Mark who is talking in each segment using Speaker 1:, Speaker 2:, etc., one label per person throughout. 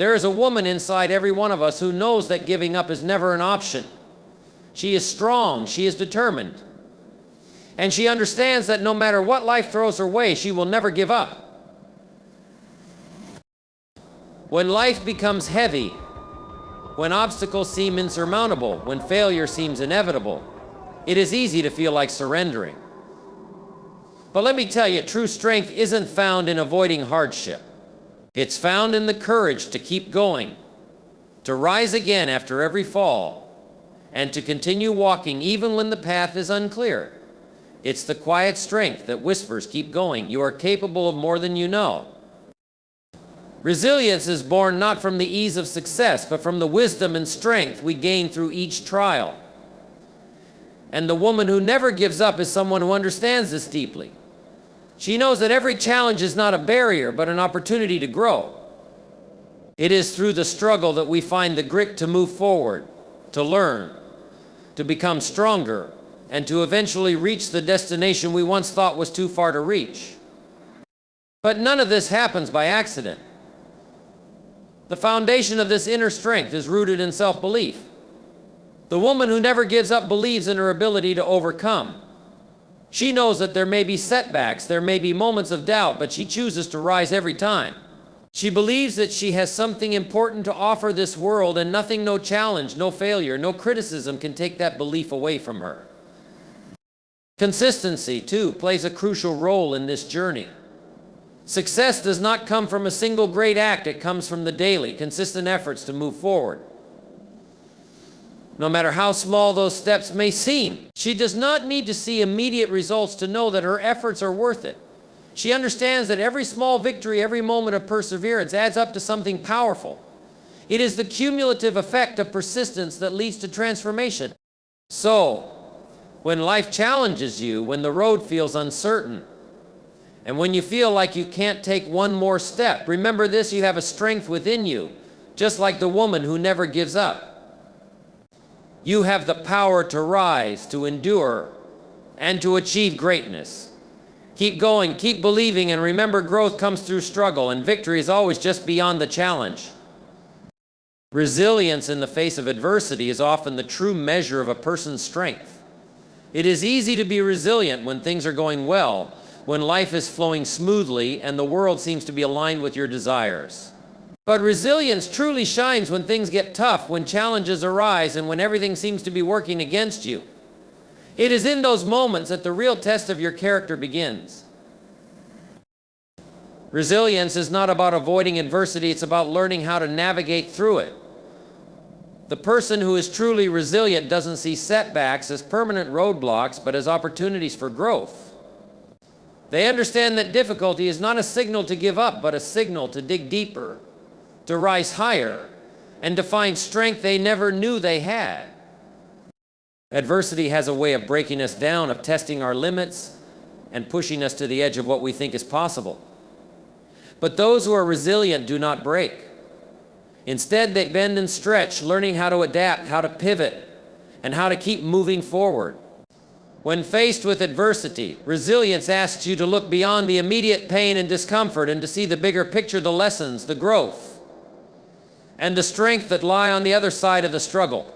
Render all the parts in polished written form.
Speaker 1: There is a woman inside every one of us who knows that giving up is never an option. She is strong, she is determined, and she understands that no matter what life throws her way, she will never give up. When life becomes heavy, when obstacles seem insurmountable, when failure seems inevitable, it is easy to feel like surrendering. But let me tell you, true strength isn't found in avoiding hardship. It's found in the courage to keep going, to rise again after every fall, and to continue walking even when the path is unclear. It's the quiet strength that whispers, keep going. You are capable of more than you know. Resilience is born not from the ease of success, but from the wisdom and strength we gain through each trial. And the woman who never gives up is someone who understands this deeply. She knows that every challenge is not a barrier, but an opportunity to grow. It is through the struggle that we find the grit to move forward, to learn, to become stronger, and to eventually reach the destination we once thought was too far to reach. But none of this happens by accident. The foundation of this inner strength is rooted in self-belief. The woman who never gives up believes in her ability to overcome. She knows that there may be setbacks, there may be moments of doubt, but she chooses to rise every time. She believes that she has something important to offer this world, and nothing, no challenge, no failure, no criticism can take that belief away from her. Consistency, too, plays a crucial role in this journey. Success does not come from a single great act, it comes from the daily, consistent efforts to move forward. No matter how small those steps may seem, she does not need to see immediate results to know that her efforts are worth it. She understands that every small victory, every moment of perseverance adds up to something powerful. It is the cumulative effect of persistence that leads to transformation. So, when life challenges you, when the road feels uncertain, and when you feel like you can't take one more step, remember this: you have a strength within you, just like the woman who never gives up. You have the power to rise, to endure, and to achieve greatness. Keep going, keep believing, and remember, growth comes through struggle, and victory is always just beyond the challenge. Resilience in the face of adversity is often the true measure of a person's strength. It is easy to be resilient when things are going well, when life is flowing smoothly and the world seems to be aligned with your desires. But resilience truly shines when things get tough, when challenges arise, and when everything seems to be working against you. It is in those moments that the real test of your character begins. Resilience is not about avoiding adversity, it's about learning how to navigate through it. The person who is truly resilient doesn't see setbacks as permanent roadblocks, but as opportunities for growth. They understand that difficulty is not a signal to give up, but a signal to dig deeper, to rise higher, and to find strength they never knew they had. Adversity has a way of breaking us down, of testing our limits, and pushing us to the edge of what we think is possible. But those who are resilient do not break. Instead, they bend and stretch, learning how to adapt, how to pivot, and how to keep moving forward. When faced with adversity, resilience asks you to look beyond the immediate pain and discomfort and to see the bigger picture, the lessons, the growth, and the strength that lie on the other side of the struggle.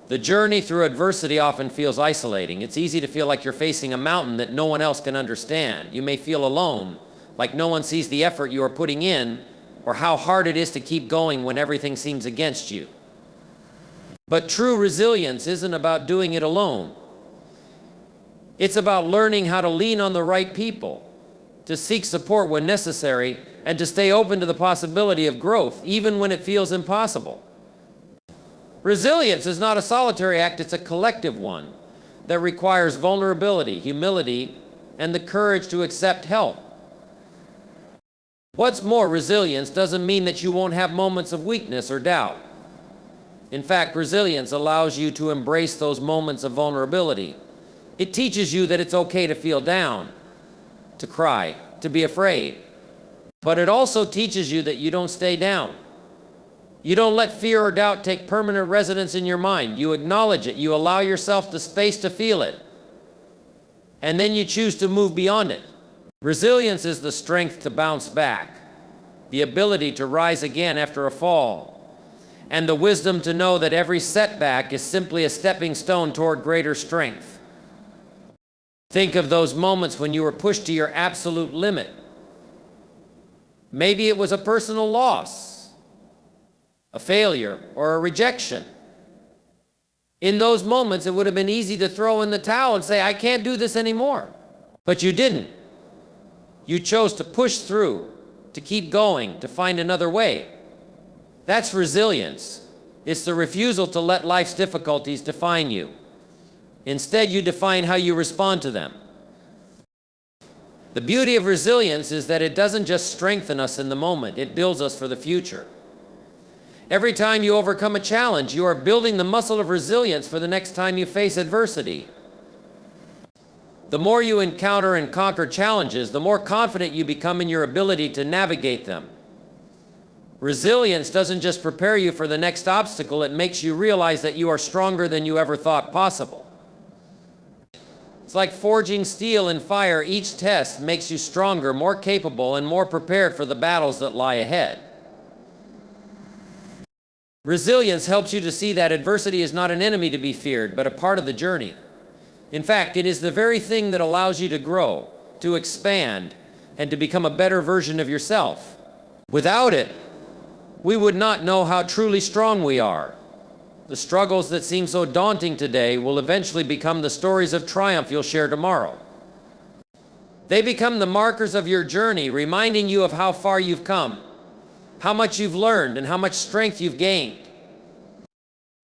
Speaker 1: The journey through adversity often feels isolating. It's easy to feel like you're facing a mountain that no one else can understand. You may feel alone, like no one sees the effort you are putting in, or how hard it is to keep going when everything seems against you. But true resilience isn't about doing it alone. It's about learning how to lean on the right people, to seek support when necessary, and to stay open to the possibility of growth, even when it feels impossible. Resilience is not a solitary act, it's a collective one that requires vulnerability, humility, and the courage to accept help. What's more, resilience doesn't mean that you won't have moments of weakness or doubt. In fact, resilience allows you to embrace those moments of vulnerability. It teaches you that it's okay to feel down, to cry, to be afraid. But it also teaches you that you don't stay down. You don't let fear or doubt take permanent residence in your mind. You acknowledge it. You allow yourself the space to feel it. And then you choose to move beyond it. Resilience is the strength to bounce back, the ability to rise again after a fall, and the wisdom to know that every setback is simply a stepping stone toward greater strength. Think of those moments when you were pushed to your absolute limit. Maybe it was a personal loss, a failure, or a rejection. In those moments, it would have been easy to throw in the towel and say, I can't do this anymore. But you didn't. You chose to push through, to keep going, to find another way. That's resilience. It's the refusal to let life's difficulties define you. Instead, you define how you respond to them. The beauty of resilience is that it doesn't just strengthen us in the moment, it builds us for the future. Every time you overcome a challenge, you are building the muscle of resilience for the next time you face adversity. The more you encounter and conquer challenges, the more confident you become in your ability to navigate them. Resilience doesn't just prepare you for the next obstacle, it makes you realize that you are stronger than you ever thought possible. It's like forging steel in fire. Each test makes you stronger, more capable, and more prepared for the battles that lie ahead. Resilience helps you to see that adversity is not an enemy to be feared, but a part of the journey. In fact, it is the very thing that allows you to grow, to expand, and to become a better version of yourself. Without it, we would not know how truly strong we are. The struggles that seem so daunting today will eventually become the stories of triumph you'll share tomorrow. They become the markers of your journey, reminding you of how far you've come, how much you've learned, and how much strength you've gained.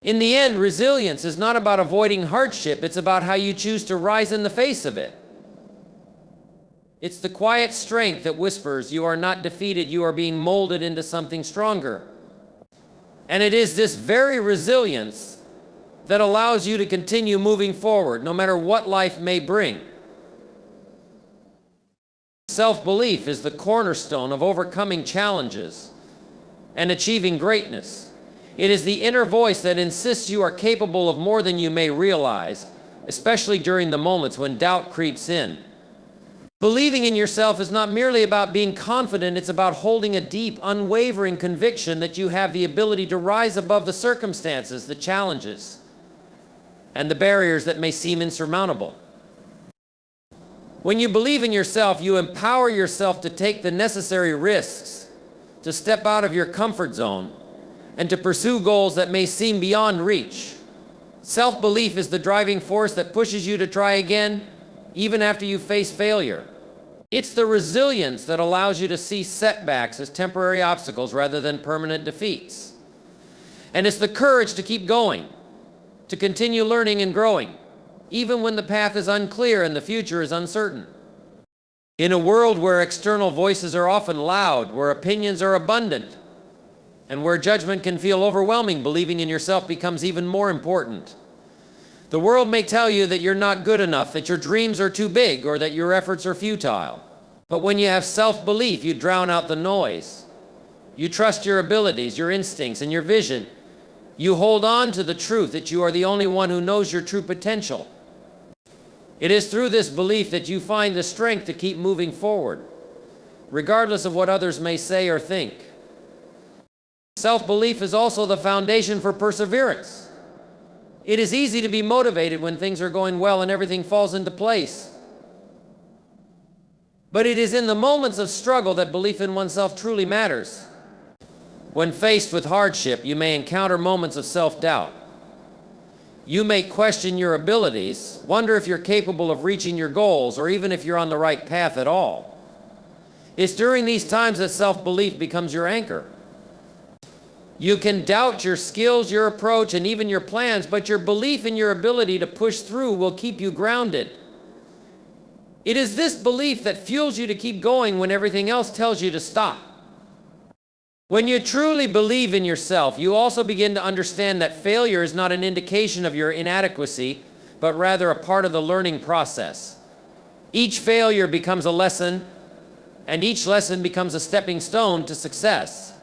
Speaker 1: In the end, resilience is not about avoiding hardship, it's about how you choose to rise in the face of it. It's the quiet strength that whispers, you are not defeated, you are being molded into something stronger. And it is this very resilience that allows you to continue moving forward, no matter what life may bring. Self-belief is the cornerstone of overcoming challenges and achieving greatness. It is the inner voice that insists you are capable of more than you may realize, especially during the moments when doubt creeps in. Believing in yourself is not merely about being confident, it's about holding a deep, unwavering conviction that you have the ability to rise above the circumstances, the challenges, and the barriers that may seem insurmountable. When you believe in yourself, you empower yourself to take the necessary risks, to step out of your comfort zone, and to pursue goals that may seem beyond reach. Self-belief is the driving force that pushes you to try again, even after you face failure. It's the resilience that allows you to see setbacks as temporary obstacles rather than permanent defeats. And it's the courage to keep going, to continue learning and growing, even when the path is unclear and the future is uncertain. In a world where external voices are often loud, where opinions are abundant, and where judgment can feel overwhelming, believing in yourself becomes even more important. The world may tell you that you're not good enough, that your dreams are too big, or that your efforts are futile. But when you have self-belief, you drown out the noise. You trust your abilities, your instincts, and your vision. You hold on to the truth that you are the only one who knows your true potential. It is through this belief that you find the strength to keep moving forward, regardless of what others may say or think. Self-belief is also the foundation for perseverance. It is easy to be motivated when things are going well and everything falls into place. But it is in the moments of struggle that belief in oneself truly matters. When faced with hardship, you may encounter moments of self-doubt. You may question your abilities, wonder if you're capable of reaching your goals, or even if you're on the right path at all. It's during these times that self-belief becomes your anchor. You can doubt your skills, your approach, and even your plans, but your belief in your ability to push through will keep you grounded. It is this belief that fuels you to keep going when everything else tells you to stop. When you truly believe in yourself, you also begin to understand that failure is not an indication of your inadequacy, but rather a part of the learning process. Each failure becomes a lesson, and each lesson becomes a stepping stone to success.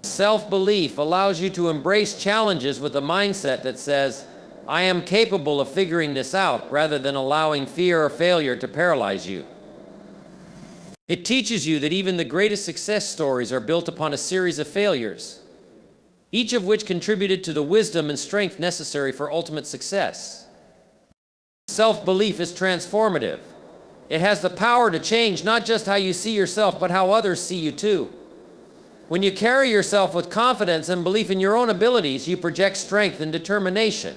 Speaker 1: Self-belief allows you to embrace challenges with a mindset that says, I am capable of figuring this out, rather than allowing fear or failure to paralyze you. It teaches you that even the greatest success stories are built upon a series of failures, each of which contributed to the wisdom and strength necessary for ultimate success. Self-belief is transformative. It has the power to change not just how you see yourself, but how others see you too. When you carry yourself with confidence and belief in your own abilities, you project strength and determination.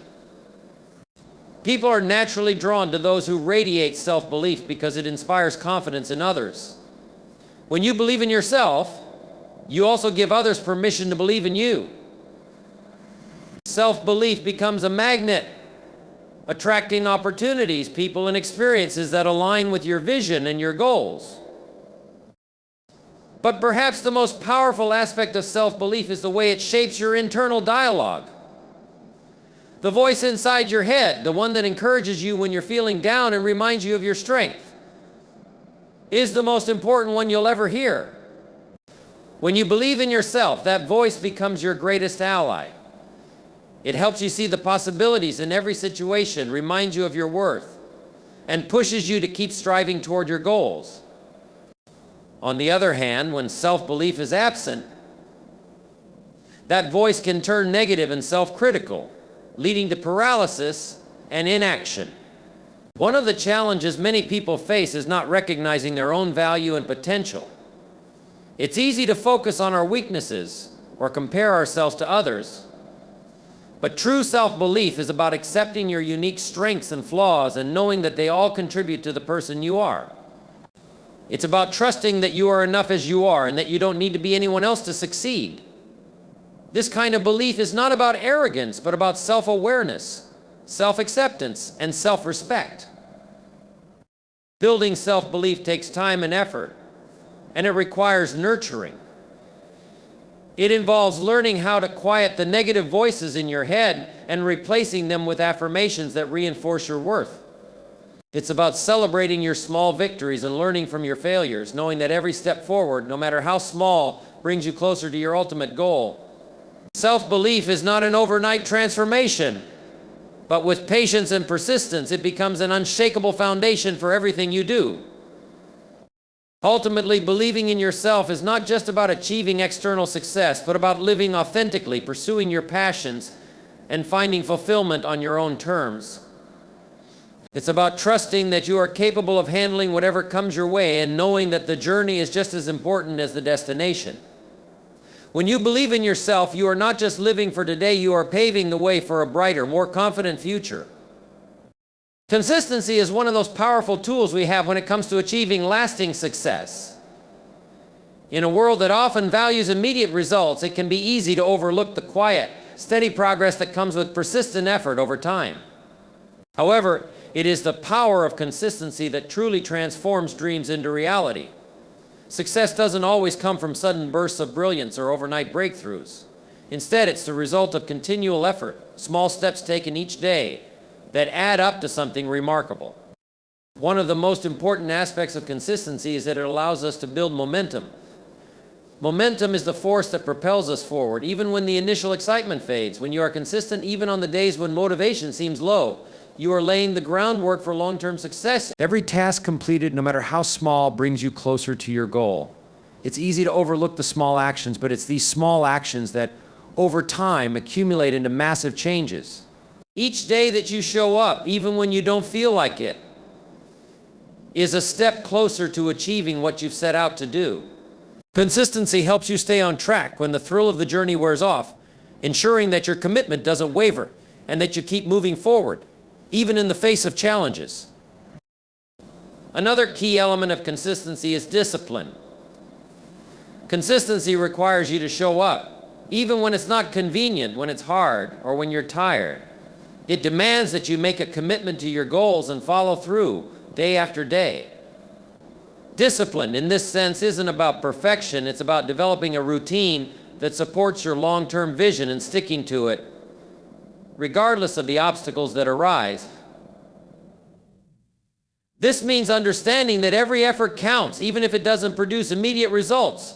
Speaker 1: People are naturally drawn to those who radiate self-belief because it inspires confidence in others. When you believe in yourself, you also give others permission to believe in you. Self-belief becomes a magnet, attracting opportunities, people, and experiences that align with your vision and your goals. But perhaps the most powerful aspect of self-belief is the way it shapes your internal dialogue. The voice inside your head, the one that encourages you when you're feeling down and reminds you of your strength, is the most important one you'll ever hear. When you believe in yourself, that voice becomes your greatest ally. It helps you see the possibilities in every situation, reminds you of your worth, and pushes you to keep striving toward your goals. On the other hand, when self-belief is absent, that voice can turn negative and self-critical, leading to paralysis and inaction. One of the challenges many people face is not recognizing their own value and potential. It's easy to focus on our weaknesses or compare ourselves to others. But true self-belief is about accepting your unique strengths and flaws and knowing that they all contribute to the person you are. It's about trusting that you are enough as you are and that you don't need to be anyone else to succeed. This kind of belief is not about arrogance, but about self-awareness, self-acceptance, and self-respect. Building self-belief takes time and effort, and it requires nurturing. It involves learning how to quiet the negative voices in your head and replacing them with affirmations that reinforce your worth. It's about celebrating your small victories and learning from your failures, knowing that every step forward, no matter how small, brings you closer to your ultimate goal. Self-belief is not an overnight transformation, but with patience and persistence, it becomes an unshakable foundation for everything you do. Ultimately, believing in yourself is not just about achieving external success, but about living authentically, pursuing your passions, and finding fulfillment on your own terms. It's about trusting that you are capable of handling whatever comes your way and knowing that the journey is just as important as the destination. When you believe in yourself, you are not just living for today, you are paving the way for a brighter, more confident future. Consistency is one of those powerful tools we have when it comes to achieving lasting success. In a world that often values immediate results, it can be easy to overlook the quiet, steady progress that comes with persistent effort over time. However, it is the power of consistency that truly transforms dreams into reality. Success doesn't always come from sudden bursts of brilliance or overnight breakthroughs. Instead, it's the result of continual effort, small steps taken each day, that add up to something remarkable. One of the most important aspects of consistency is that it allows us to build momentum. Momentum is the force that propels us forward, even when the initial excitement fades. When you are consistent, even on the days when motivation seems low, you are laying the groundwork for long-term success. Every task completed, no matter how small, brings you closer to your goal. It's easy to overlook the small actions, but it's these small actions that, over time, accumulate into massive changes. Each day that you show up, even when you don't feel like it, is a step closer to achieving what you've set out to do. Consistency helps you stay on track when the thrill of the journey wears off, ensuring that your commitment doesn't waver and that you keep moving forward, even in the face of challenges. Another key element of consistency is discipline. Consistency requires you to show up, even when it's not convenient, when it's hard, or when you're tired. It demands that you make a commitment to your goals and follow through day after day. Discipline, in this sense, isn't about perfection. It's about developing a routine that supports your long-term vision and sticking to it, regardless of the obstacles that arise. This means understanding that every effort counts, even if it doesn't produce immediate results.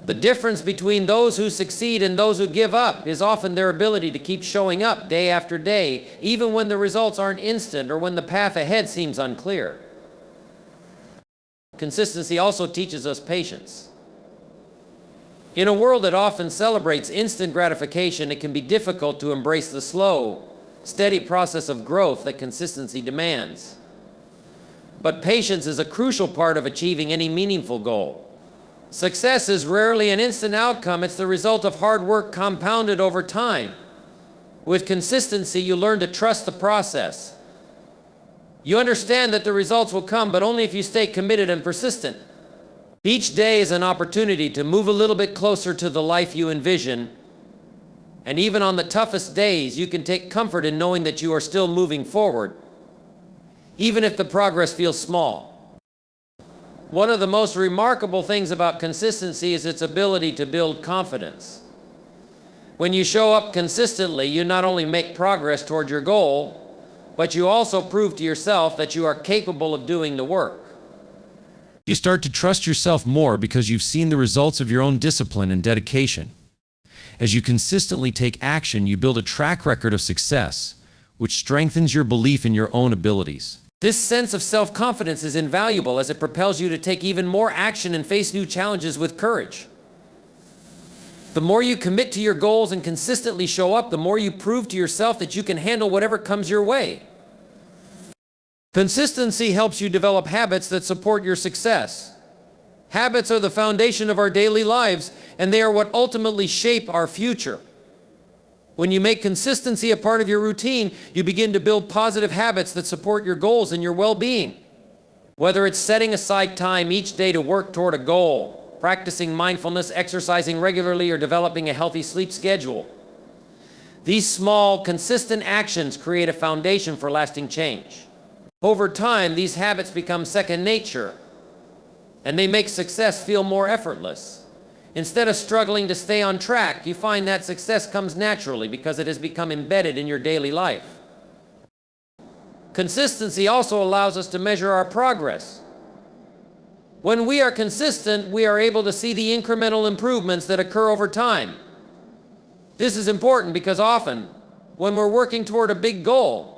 Speaker 1: The difference between those who succeed and those who give up is often their ability to keep showing up day after day, even when the results aren't instant or when the path ahead seems unclear. Consistency also teaches us patience. In a world that often celebrates instant gratification, it can be difficult to embrace the slow, steady process of growth that consistency demands. But patience is a crucial part of achieving any meaningful goal. Success is rarely an instant outcome. It's the result of hard work compounded over time. With consistency, you learn to trust the process. You understand that the results will come, but only if you stay committed and persistent. Each day is an opportunity to move a little bit closer to the life you envision. And even on the toughest days, you can take comfort in knowing that you are still moving forward, even if the progress feels small. One of the most remarkable things about consistency is its ability to build confidence. When you show up consistently, you not only make progress toward your goal, but you also prove to yourself that you are capable of doing the work.
Speaker 2: You start to trust yourself more because you've seen the results of your own discipline and dedication. As you consistently take action, you build a track record of success, which strengthens your belief in your own abilities.
Speaker 1: This sense of self-confidence is invaluable as it propels you to take even more action and face new challenges with courage. The more you commit to your goals and consistently show up, the more you prove to yourself that you can handle whatever comes your way. Consistency helps you develop habits that support your success. Habits are the foundation of our daily lives, and they are what ultimately shape our future. When you make consistency a part of your routine, you begin to build positive habits that support your goals and your well-being. Whether it's setting aside time each day to work toward a goal, practicing mindfulness, exercising regularly, or developing a healthy sleep schedule, these small, consistent actions create a foundation for lasting change. Over time, these habits become second nature, and they make success feel more effortless. Instead of struggling to stay on track, you find that success comes naturally because it has become embedded in your daily life. Consistency also allows us to measure our progress. When we are consistent, we are able to see the incremental improvements that occur over time. This is important because often, when we're working toward a big goal,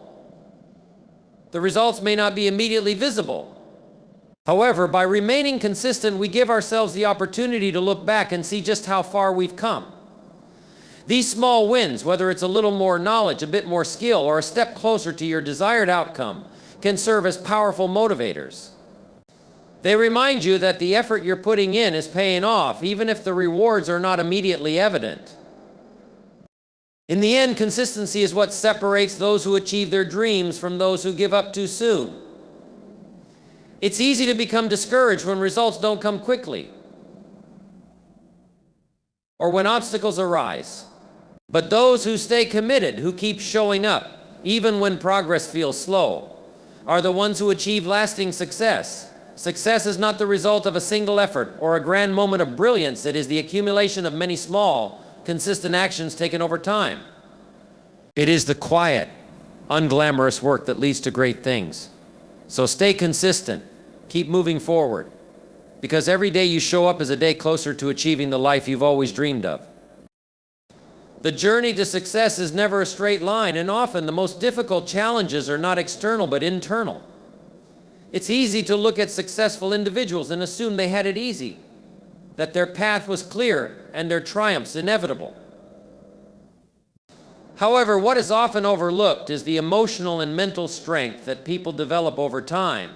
Speaker 1: the results may not be immediately visible. However, by remaining consistent, we give ourselves the opportunity to look back and see just how far we've come. These small wins, whether it's a little more knowledge, a bit more skill, or a step closer to your desired outcome, can serve as powerful motivators. They remind you that the effort you're putting in is paying off, even if the rewards are not immediately evident. In the end, consistency is what separates those who achieve their dreams from those who give up too soon. It's easy to become discouraged when results don't come quickly, or when obstacles arise. But those who stay committed, who keep showing up, even when progress feels slow, are the ones who achieve lasting success. Success is not the result of a single effort or a grand moment of brilliance. It is the accumulation of many small, consistent actions taken over time. It is the quiet, unglamorous work that leads to great things. So stay consistent, keep moving forward, because every day you show up is a day closer to achieving the life you've always dreamed of. The journey to success is never a straight line, and often the most difficult challenges are not external but internal. It's easy to look at successful individuals and assume they had it easy, that their path was clear and their triumphs inevitable. However, what is often overlooked is the emotional and mental strength that people develop over time.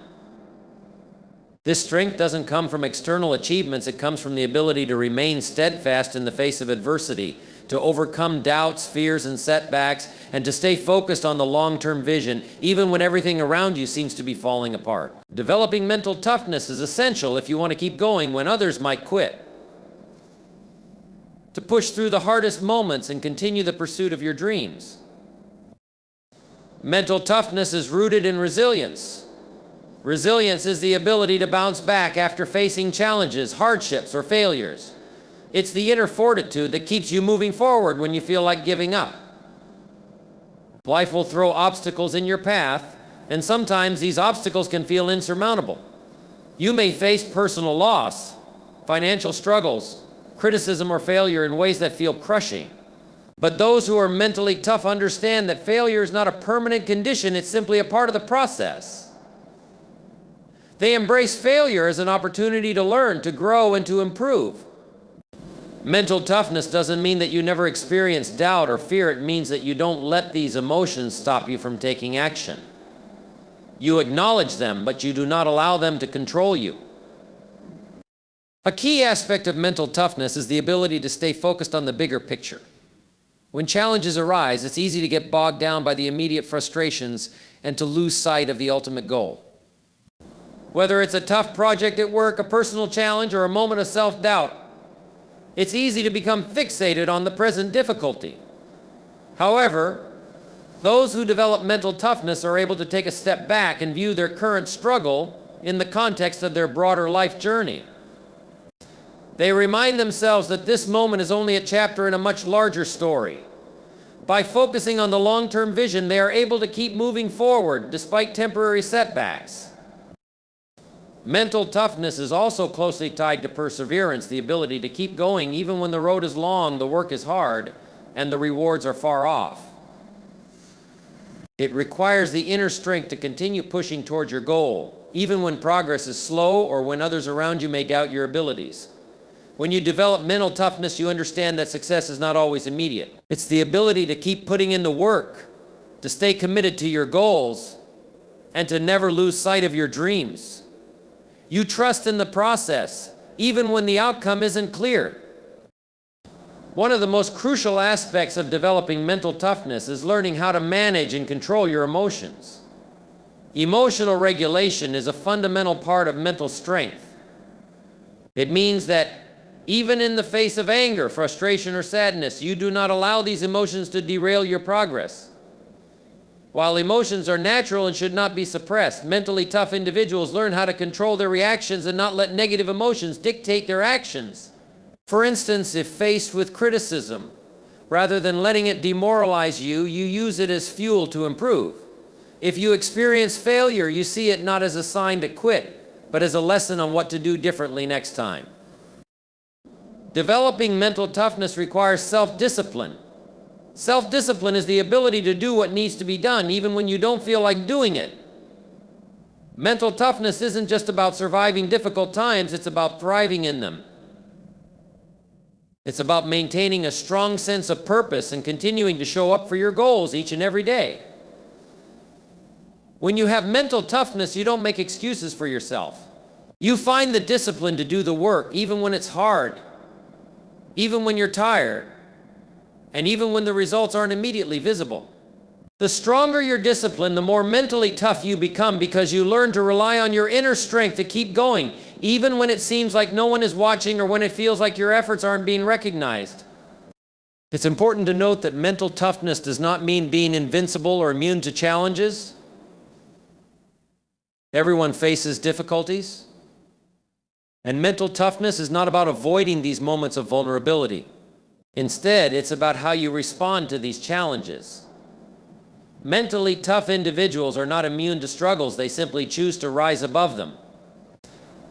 Speaker 1: This strength doesn't come from external achievements, it comes from the ability to remain steadfast in the face of adversity, to overcome doubts, fears, and setbacks, and to stay focused on the long-term vision, even when everything around you seems to be falling apart. Developing mental toughness is essential if you want to keep going when others might quit. To push through the hardest moments and continue the pursuit of your dreams. Mental toughness is rooted in resilience. Resilience is the ability to bounce back after facing challenges, hardships, or failures. It's the inner fortitude that keeps you moving forward when you feel like giving up. Life will throw obstacles in your path, and sometimes these obstacles can feel insurmountable. You may face personal loss, financial struggles, criticism, or failure in ways that feel crushing. But those who are mentally tough understand that failure is not a permanent condition, it's simply a part of the process. They embrace failure as an opportunity to learn, to grow, and to improve. Mental toughness doesn't mean that you never experience doubt or fear. It means that you don't let these emotions stop you from taking action. You acknowledge them, but you do not allow them to control you. A key aspect of mental toughness is the ability to stay focused on the bigger picture. When challenges arise, it's easy to get bogged down by the immediate frustrations and to lose sight of the ultimate goal. Whether it's a tough project at work, a personal challenge, or a moment of self-doubt, it's easy to become fixated on the present difficulty. However, those who develop mental toughness are able to take a step back and view their current struggle in the context of their broader life journey. They remind themselves that this moment is only a chapter in a much larger story. By focusing on the long-term vision, they are able to keep moving forward despite temporary setbacks. Mental toughness is also closely tied to perseverance, the ability to keep going even when the road is long, the work is hard, and the rewards are far off. It requires the inner strength to continue pushing towards your goal, even when progress is slow or when others around you may doubt your abilities. When you develop mental toughness, you understand that success is not always immediate. It's the ability to keep putting in the work, to stay committed to your goals, and to never lose sight of your dreams. You trust in the process, even when the outcome isn't clear. One of the most crucial aspects of developing mental toughness is learning how to manage and control your emotions. Emotional regulation is a fundamental part of mental strength. It means that even in the face of anger, frustration, or sadness, you do not allow these emotions to derail your progress. While emotions are natural and should not be suppressed, mentally tough individuals learn how to control their reactions and not let negative emotions dictate their actions. For instance, if faced with criticism, rather than letting it demoralize you, you use it as fuel to improve. If you experience failure, you see it not as a sign to quit, but as a lesson on what to do differently next time. Developing mental toughness requires self-discipline. Self-discipline is the ability to do what needs to be done, even when you don't feel like doing it. Mental toughness isn't just about surviving difficult times, it's about thriving in them. It's about maintaining a strong sense of purpose and continuing to show up for your goals each and every day. When you have mental toughness, you don't make excuses for yourself. You find the discipline to do the work, even when it's hard, even when you're tired, and even when the results aren't immediately visible. The stronger your discipline, the more mentally tough you become because you learn to rely on your inner strength to keep going, even when it seems like no one is watching or when it feels like your efforts aren't being recognized. It's important to note that mental toughness does not mean being invincible or immune to challenges. Everyone faces difficulties. And mental toughness is not about avoiding these moments of vulnerability. Instead, it's about how you respond to these challenges. Mentally tough individuals are not immune to struggles, they simply choose to rise above them.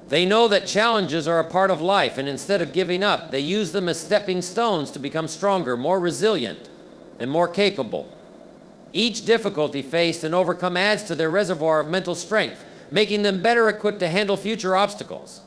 Speaker 1: They know that challenges are a part of life, and instead of giving up, they use them as stepping stones to become stronger, more resilient, and more capable. Each difficulty faced and overcome adds to their reservoir of mental strength, making them better equipped to handle future obstacles.